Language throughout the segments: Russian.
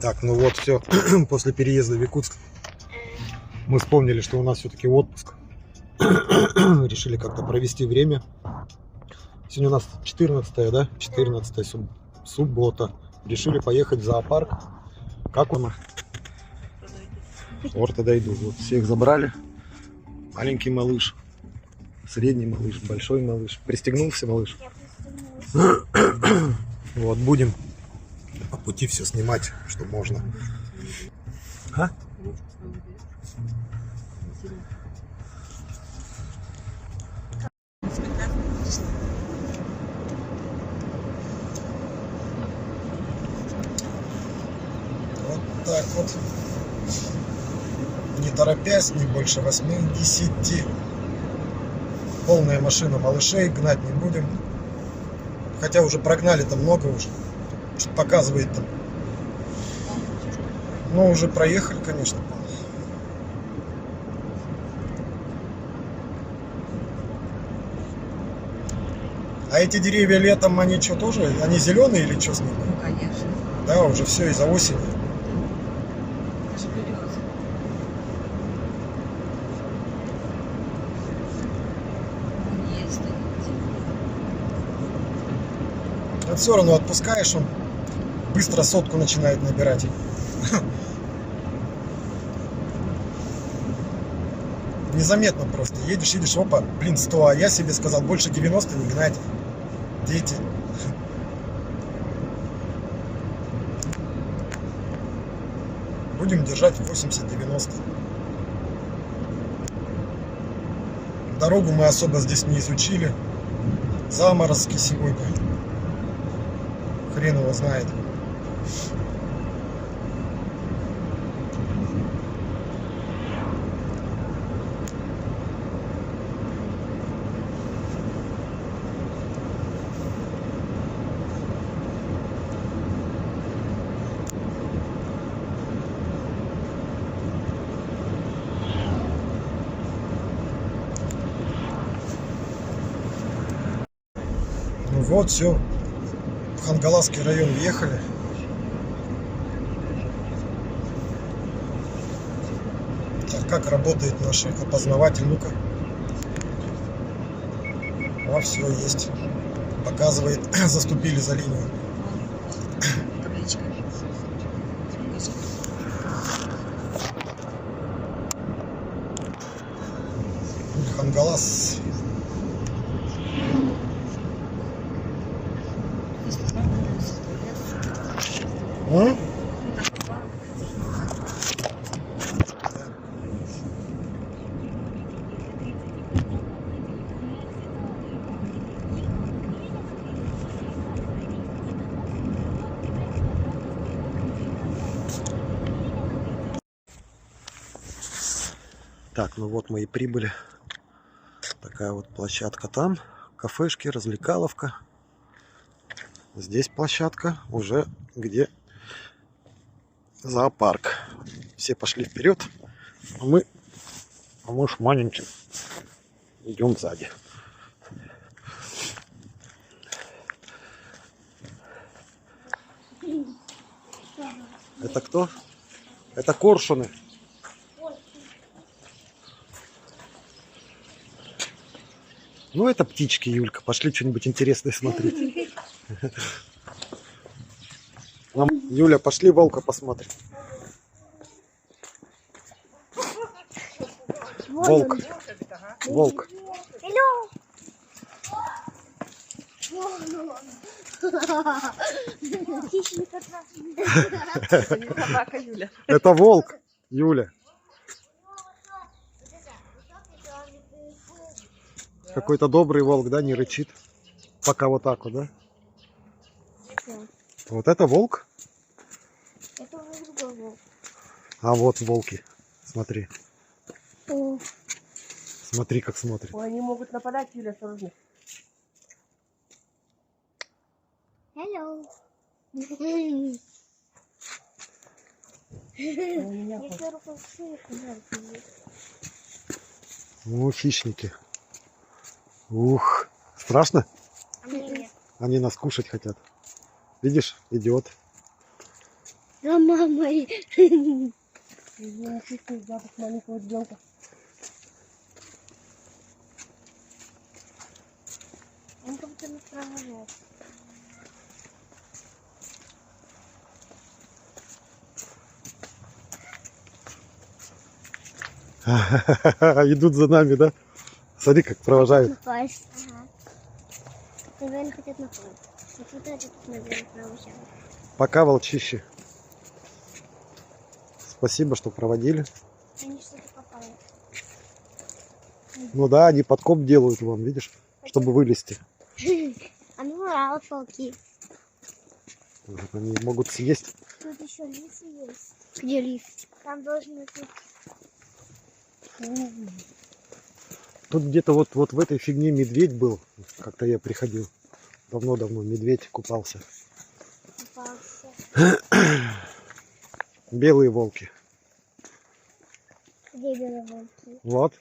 Так, ну вот все. После переезда в Якутск мы вспомнили, что у нас все-таки отпуск. Решили как-то провести время. Сегодня у нас 14, да? 14 суббота. Решили поехать в зоопарк. Как он? Орто дойду. Вот всех забрали. Маленький малыш, средний малыш, большой малыш. Пристегнулся малыш? Вот, будем по пути все снимать, что можно. А? Вот так вот. Не торопясь, не больше 8-10. Полная машина малышей, гнать не будем. Хотя уже прогнали там много уже. Что показывает там. Но уже проехали, конечно. А эти деревья летом, они что тоже? Они зеленые или что с ними? Ну, конечно. Да, уже все из-за осени. Даже березы. Вон есть они. Но все равно отпускаешь, он быстро сотку начинает набирать. Незаметно просто. Едешь, опа, блин, 100, а я себе сказал, больше 90 не гнать. Дети. Будем держать 80-90. Дорогу мы особо здесь не изучили. Заморозки сегодня. Хрен его знает. Ну вот, все. В Хангаласский район въехали. Так, как работает наш опознаватель? Ну-ка. О, все, есть. Показывает, заступили за линию. Табличка. Хангалас. А? Так, ну вот мы и прибыли. Такая вот площадка там. Кафешки, развлекаловка. Здесь площадка уже где зоопарк. Все пошли вперед, а мы с маленьким идем сзади. Это кто? Это коршуны. Ну, это птички, Юлька. Пошли что-нибудь интересное смотреть. Юля, пошли волка посмотрим. Волк. Волк. Это волк, Юля. Какой-то добрый волк, да, не рычит. Пока вот так вот, да? Вот это волк? Это другой волк. А вот волки. Смотри. О. Смотри, как смотрит. Ой, они могут нападать, Юля, осторожно. Hello. Ну, хищники. Ух, страшно? Нет. Они нас кушать хотят. Видишь, идет. За мамой. Не чувствую запах маленького ребенка. Он как будто нас провожает. Идут за нами, да? Смотри, как провожают. Напасть. Ага. Наверное, хотят напасть. Вот это тут, наверное, провожают. Пока, волчище. Спасибо, что проводили. Они что-то копают. Ну да, они подкоп делают вам, видишь, чтобы вылезти. А ну, рал, волки. Они могут съесть. Тут еще лис есть. Где лис? Там должен быть. Тут где-то вот в этой фигне медведь был. Как-то я приходил. Давно-давно медведь купался. Попался. Белые волки. Где белые волки? Вот.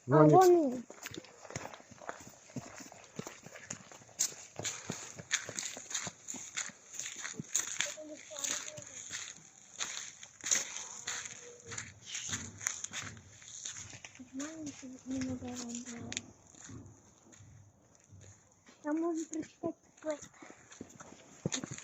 Ну, А, они- вон он. Маленький, немного оранжевого. Там можно прочитать текст.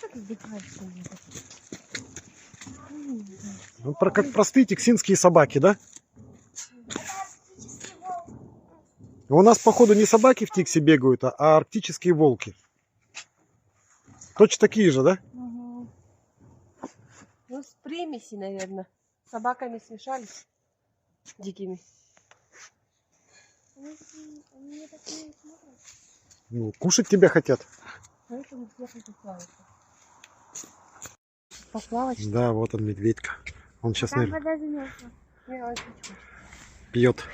Как вздыхаешься? Ну, как простые тексинские собаки, да? У нас, походу, не собаки в Тиксе бегают, а арктические волки. Точно такие же, да? Угу. Ну, с примеси, наверное. С собаками смешались. Дикими. Они так не смотрят. Ну, кушать тебя хотят. Поэтому все хотят плавать. Поплавать? что ли? Да, вот он, медведька. Он сейчас, Там наверное, вода замерзла. Не, он чуть-чуть. пьет.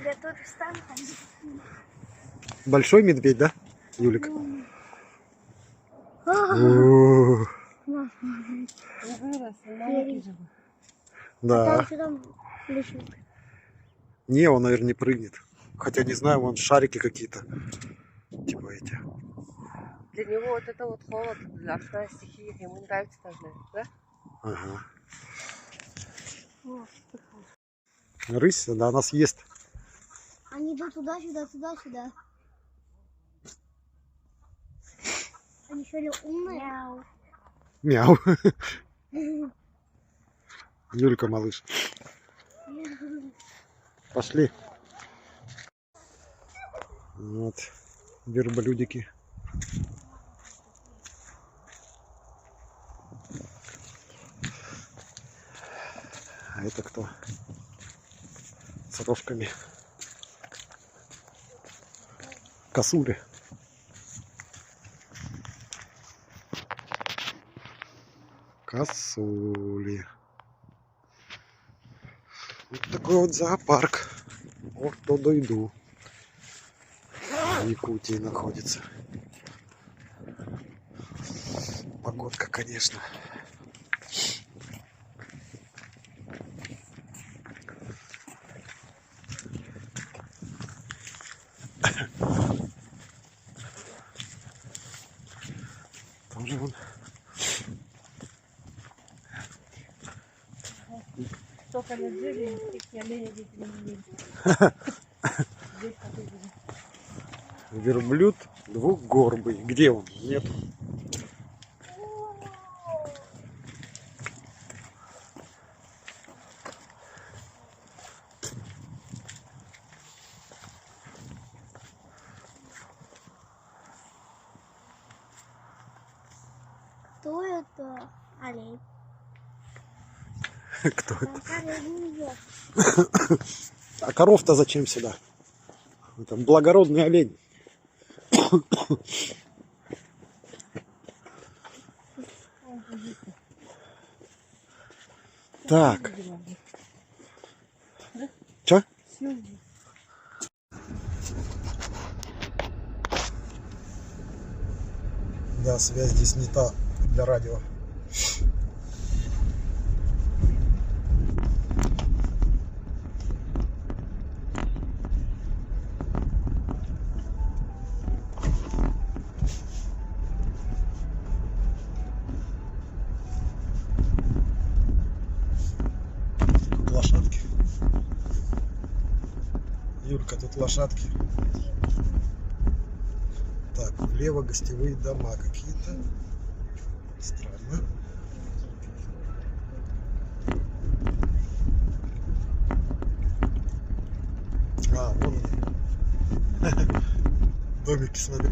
Я тут встану, там. Большой медведь, да, Юлик? А, О, Он вырос, он маленький же был. Да. Там что там лежит? Не, он, наверное, не прыгнет. Хотя не знаю, вон шарики какие-то. Типа эти. Для него вот это вот холод, ледяная стихия, ему нравится даже, да? Ага. О, Рысь, да, она съест. Они идут туда-сюда, туда-сюда. Они что ли умные? Мяу. Юлька, малыш. Пошли. Вот. Верблюдики. А это кто? С рожками. Косули. Косули. Вот такой вот зоопарк. Вот то дойду. В Якутии находится. Погодка, конечно. Тоже вон. столько лет жили, такие олени здесь не видели. Здесь такой же. Верблюд двухгорбый. Где он? Нет. Кто это? Олень. Кто это? Там олень не ест. А коров-то зачем сюда? Это благородный олень. Так. Чё? Да, связь здесь не та для радио. вот лошадки. Так, влево гостевые дома какие-то. Странно. А, вон они. Домики, смотри.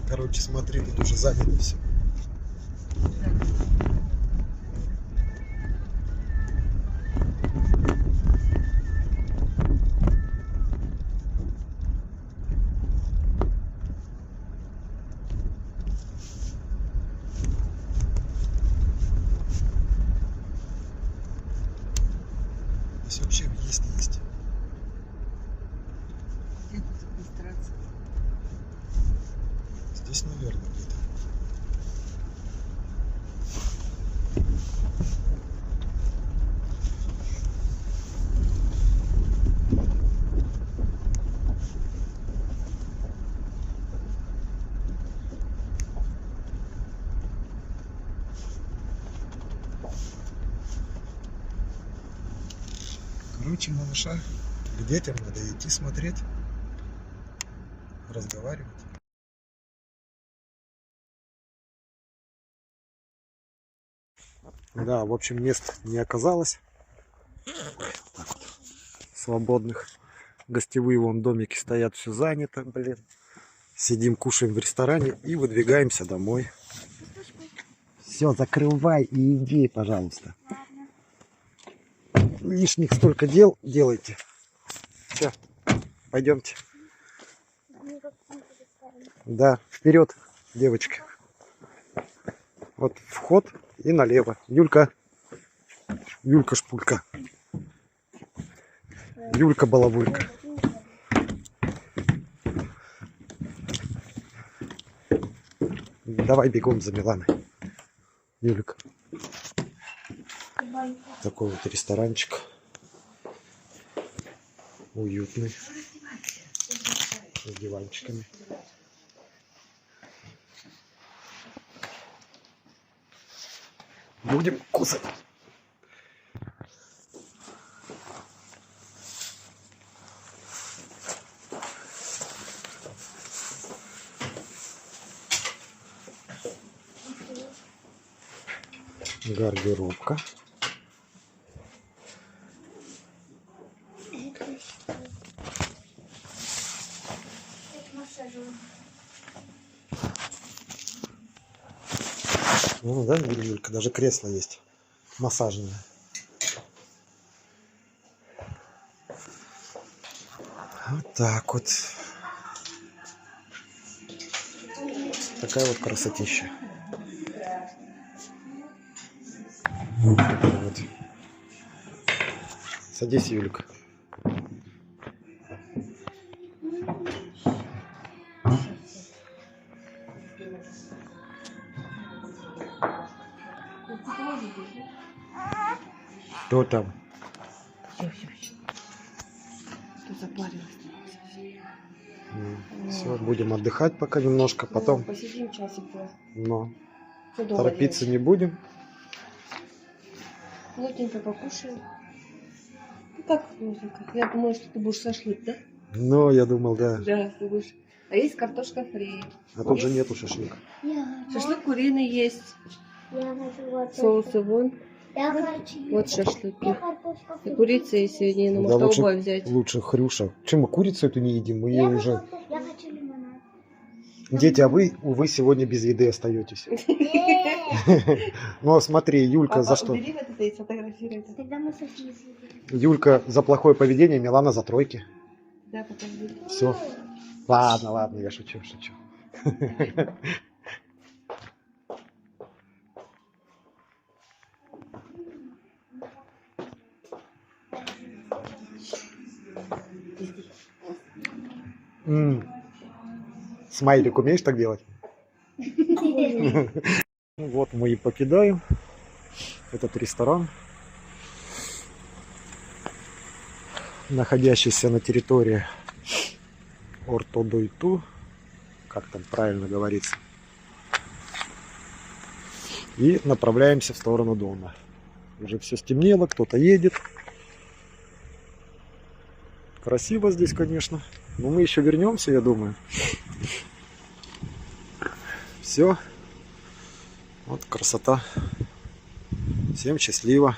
Короче, смотри, тут уже занято все. Здесь вообще есть. Где тут регистрация? Здесь, наверное, где-то. Короче, малыша, к детям надо идти смотреть, разговаривать. Да, в общем, мест не оказалось. Ой, так вот, свободных. Гостевые вон домики стоят, все занято, блин. Сидим, кушаем в ресторане и выдвигаемся домой. Все, закрывай и иди, пожалуйста. Лишних столько дел делайте. Все, пойдемте. Да, вперед, девочки. Вот вход и налево. Юлька. Юлька Шпулька. Юлька Балабулька. Давай бегом за Миланой. Юлька. Такой вот ресторанчик. Уютный. С диванчиками. Будем кусать. Гардеробка. Ну да, Юлька, даже кресло есть массажное. Вот так вот. Такая вот красотища. Вот. Садись, Юлька. Что там? Все. Что запарилась? Все, будем отдыхать пока немножко, потом. Посидим часик-два. Но Что долго торопиться делать? не будем. Плотненько покушаем. Ну как плотненько? Я думаю, что ты будешь шашлык, да? Но я думал, да. Да, ты будешь. А есть картошка фри. А тут же нету шашлыка. Шашлык куриный есть. Я хочу вот Соусы вон. Я хочу. Вот шашлыки. Я картошка И курица, и свинина. Да, Может, оба взять. лучше Хрюша. Чем мы курицу эту не едим? Мы ее уже... Я хочу лимонад. Дети, а вы, увы, сегодня без еды остаетесь. Ну, смотри, Юлька за что? Убери вот это и сфотографируй. Тогда мы садимся. Юлька за плохое поведение, Милана за тройки. Да, подожди. Все. Ладно, я шучу. Смайлик, умеешь так делать? Ну вот мы и покидаем этот ресторан, находящийся на территории Ортодойту, как там правильно говорится, и направляемся в сторону дома. Уже все стемнело, кто-то едет. Красиво здесь, конечно. Но мы еще вернемся, я думаю. Все. Вот красота. Всем счастливо.